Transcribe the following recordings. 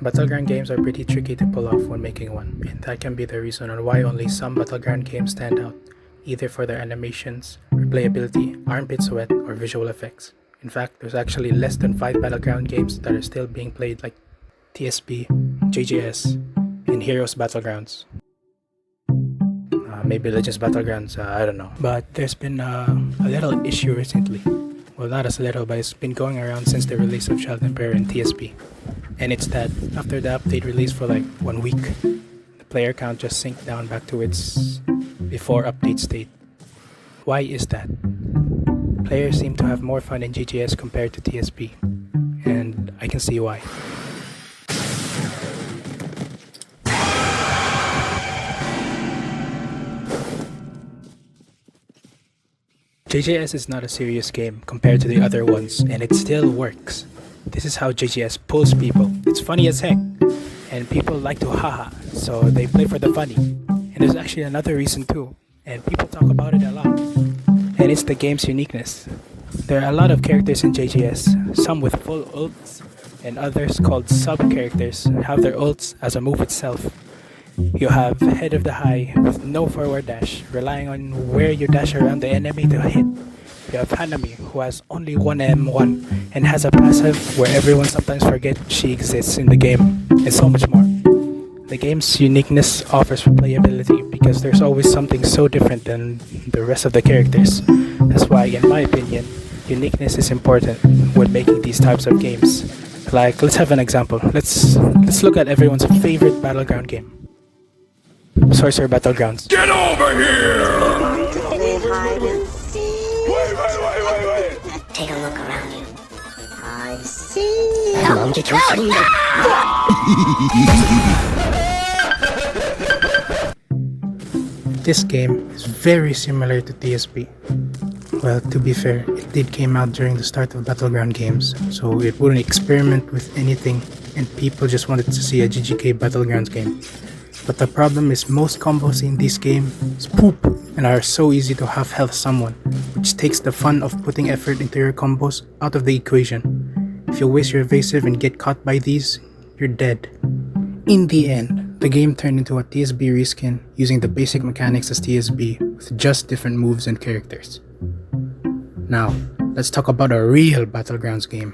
Battleground games are pretty tricky to pull off when making one, and that can be the reason on why only some Battleground games stand out, either for their animations, replayability, armpit sweat, or visual effects. In fact, there's actually less than 5 Battleground games that are still being played, like TSP, JJS, and Heroes Battlegrounds. Maybe Legends Battlegrounds, I don't know. But there's been a little issue recently. Well, not as little, but it's been going around since the release of Child Empire and TSP. And it's that after the update released for like 1 week, the player count just synced down back to its before update state. Why is that? Players seem to have more fun in JJS compared to TSP, and I can see why. JJS is not a serious game compared to the other ones, and it still works. This is how JJS pulls people. It's funny as heck, and people like to haha, so they play for the funny. And there's actually another reason too, and people talk about it a lot. And it's the game's uniqueness. There are a lot of characters in JJS, some with full ults, and others called sub-characters have their ults as a move itself. You have Head of the High with no forward dash, relying on where you dash around the enemy to hit. You have Hanami, who has only one M1 and has a passive where everyone sometimes forgets she exists in the game, and so much more. The game's uniqueness offers replayability because there's always something so different than the rest of the characters. That's why, in my opinion, uniqueness is important when making these types of games. Like, let's have an example. Let's look at everyone's favorite Battleground game. Sorcerer Battlegrounds. Get over here! Wait. Take a look around you. I see. This game is very similar to TSP. Well, to be fair, it did came out during the start of Battleground games, so it wouldn't experiment with anything, and people just wanted to see a GGK Battlegrounds game. But the problem is most combos in this game is poop and are so easy to half health someone, which takes the fun of putting effort into your combos out of the equation. If you waste your evasive and get caught by these, you're dead. In the end, the game turned into a TSB reskin using the basic mechanics as TSB with just different moves and characters. Now, let's talk about a real Battlegrounds game.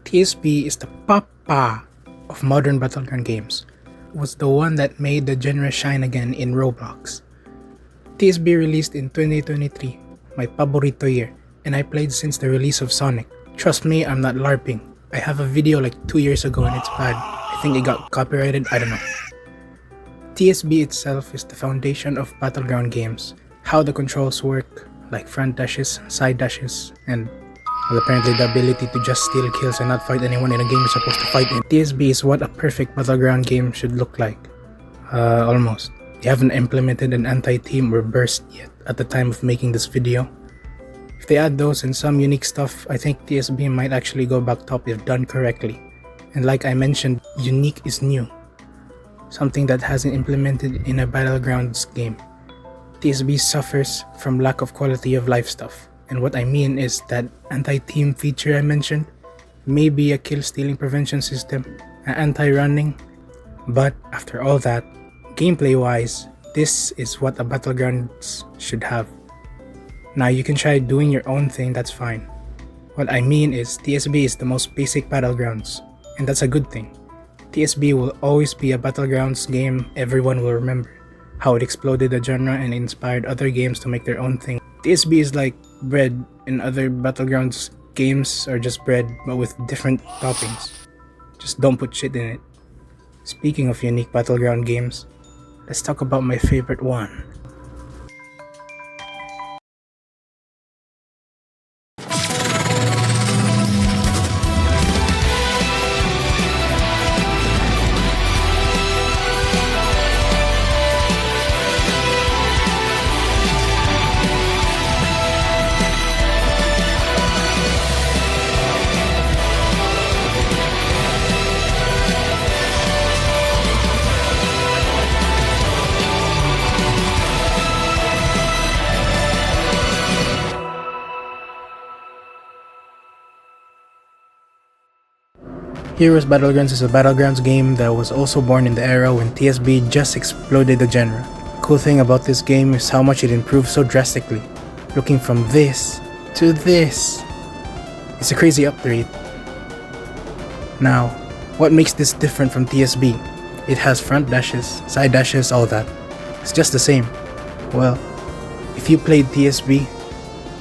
TSP is the papa of modern Battleground games. It was the one that made the genre shine again in Roblox. TSB released in 2023, my paborito year, and I played since the release of Sonic. Trust me, I'm not LARPing. I have a video like 2 years ago and it's bad. I think it got copyrighted, I don't know. TSB itself is the foundation of Battleground games. How the controls work, like front dashes, side dashes, and well, apparently the ability to just steal kills and not fight anyone in a game you're supposed to fight in. TSB is what a perfect Battleground game should look like. Almost. They haven't implemented an anti-team or burst yet at the time of making this video. If they add those and some unique stuff, I think TSB might actually go back top if done correctly. And like I mentioned, unique is new. Something that hasn't implemented in a Battlegrounds game. TSB suffers from lack of quality of life stuff. And what I mean is that anti-team feature I mentioned may be a kill-stealing prevention system, an anti-running, but after all that, gameplay-wise, this is what a Battlegrounds should have. Now you can try doing your own thing, that's fine. What I mean is TSB is the most basic Battlegrounds, and that's a good thing. TSB will always be a Battlegrounds game everyone will remember, how it exploded the genre and inspired other games to make their own thing. TSB is like bread, and other Battlegrounds games are just bread but with different toppings. Just don't put shit in it. Speaking of unique Battleground games, let's talk about my favorite one. Heroes Battlegrounds is a battlegrounds game that was also born in the era when TSB just exploded the genre. The cool thing about this game is how much it improved so drastically. Looking from this to this. It's a crazy upgrade. Now, what makes this different from TSB? It has front dashes, side dashes, all that. It's just the same. Well, if you played TSB,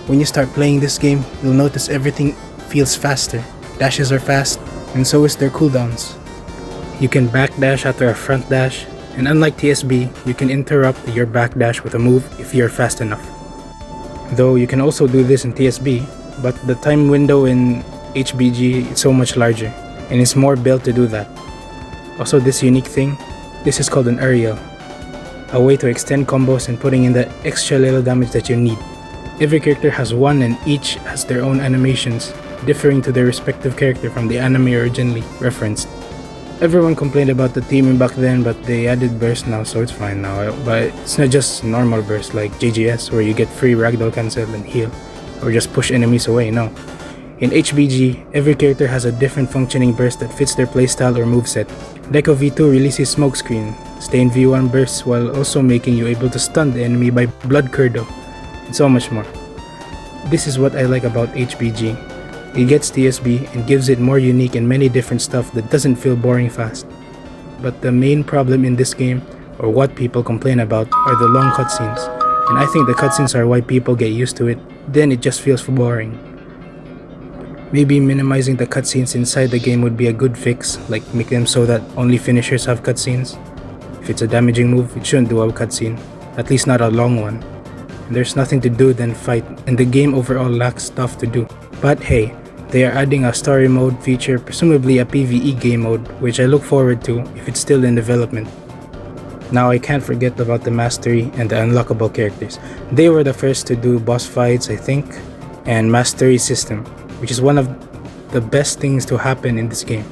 when you start playing this game, you'll notice everything feels faster. Dashes are fast, and so is their cooldowns. You can backdash after a front dash, and unlike TSB, you can interrupt your backdash with a move if you're fast enough. Though you can also do this in TSB, but the time window in HBG is so much larger, and it's more built to do that. Also, this unique thing, this is called an aerial, a way to extend combos and putting in the extra little damage that you need. Every character has one and each has their own animations, differing to their respective character from the anime originally referenced. Everyone complained about the theming back then, but they added burst now, so it's fine now. But it's not just normal burst like JJS where you get free ragdoll cancel and heal, or just push enemies away, no. In HBG, every character has a different functioning burst that fits their playstyle or moveset. Deco V2 releases smokescreen, Stain V1 bursts while also making you able to stun the enemy by blood curdle, and so much more. This is what I like about HBG. It gets TSB and gives it more unique and many different stuff that doesn't feel boring fast. But the main problem in this game, or what people complain about, are the long cutscenes. And I think the cutscenes are why people get used to it, then it just feels boring. Maybe minimizing the cutscenes inside the game would be a good fix, like make them so that only finishers have cutscenes. If it's a damaging move, it shouldn't do a cutscene, at least not a long one. And there's nothing to do than fight, and the game overall lacks stuff to do. But hey, they are adding a story mode feature, presumably a PvE game mode, which I look forward to if it's still in development. Now I can't forget about the mastery and the unlockable characters. They were the first to do boss fights, I think, and mastery system, which is one of the best things to happen in this game.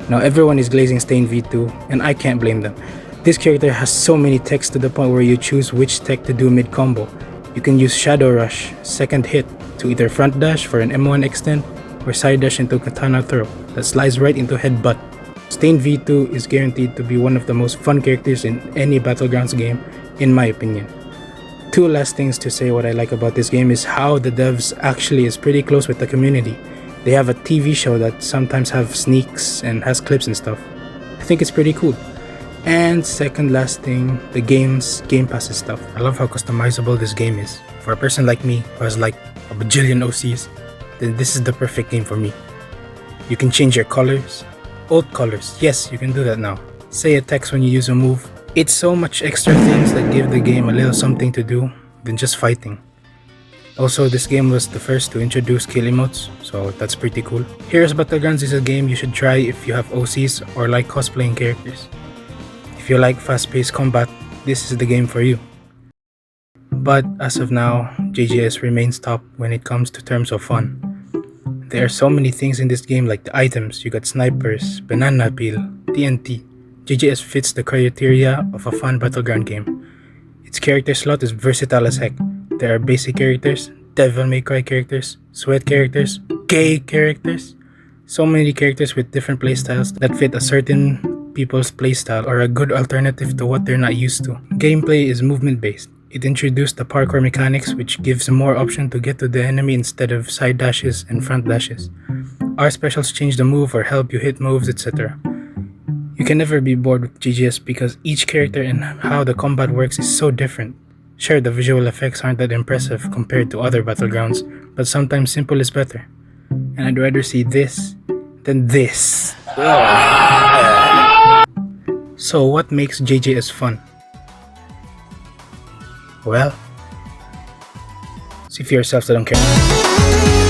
Now everyone is glazing Stain V2, and I can't blame them. This character has so many techs to the point where you choose which tech to do mid-combo. You can use Shadow Rush, second hit, to either front dash for an M1 extend, or side dash into Katana throw that slides right into headbutt. Stain V2 is guaranteed to be one of the most fun characters in any Battlegrounds game, in my opinion. Two last things to say what I like about this game is how the devs actually is pretty close with the community. They have a TV show that sometimes have sneaks and has clips and stuff. I think it's pretty cool. And second last thing, the game's Game Passes stuff. I love how customizable this game is. For a person like me who has like a bajillion OCs, then this is the perfect game for me. You can change your colors, old colors, yes, you can do that now. Say a text when you use a move. It's so much extra things that give the game a little something to do than just fighting. Also, this game was the first to introduce kill emotes, so that's pretty cool. Heroes Battlegrounds is a game you should try if you have OCs or like cosplaying characters. If you like fast-paced combat, this is the game for you. But as of now, JJS remains top when it comes to terms of fun. There are so many things in this game like the items, you got snipers, banana peel, TNT. JJS fits the criteria of a fun battleground game. Its character slot is versatile as heck. There are basic characters, Devil May Cry characters, sweat characters, gay characters. So many characters with different playstyles that fit a certain people's playstyle or a good alternative to what they're not used to. Gameplay is movement based. It introduced the parkour mechanics which gives more option to get to the enemy instead of side dashes and front dashes. R specials change the move or help you hit moves, etc. You can never be bored with JJS because each character and how the combat works is so different. Sure, the visual effects aren't that impressive compared to other battlegrounds, but sometimes simple is better. And I'd rather see this than this. So what makes JJS fun? Well, see for yourselves, I don't care.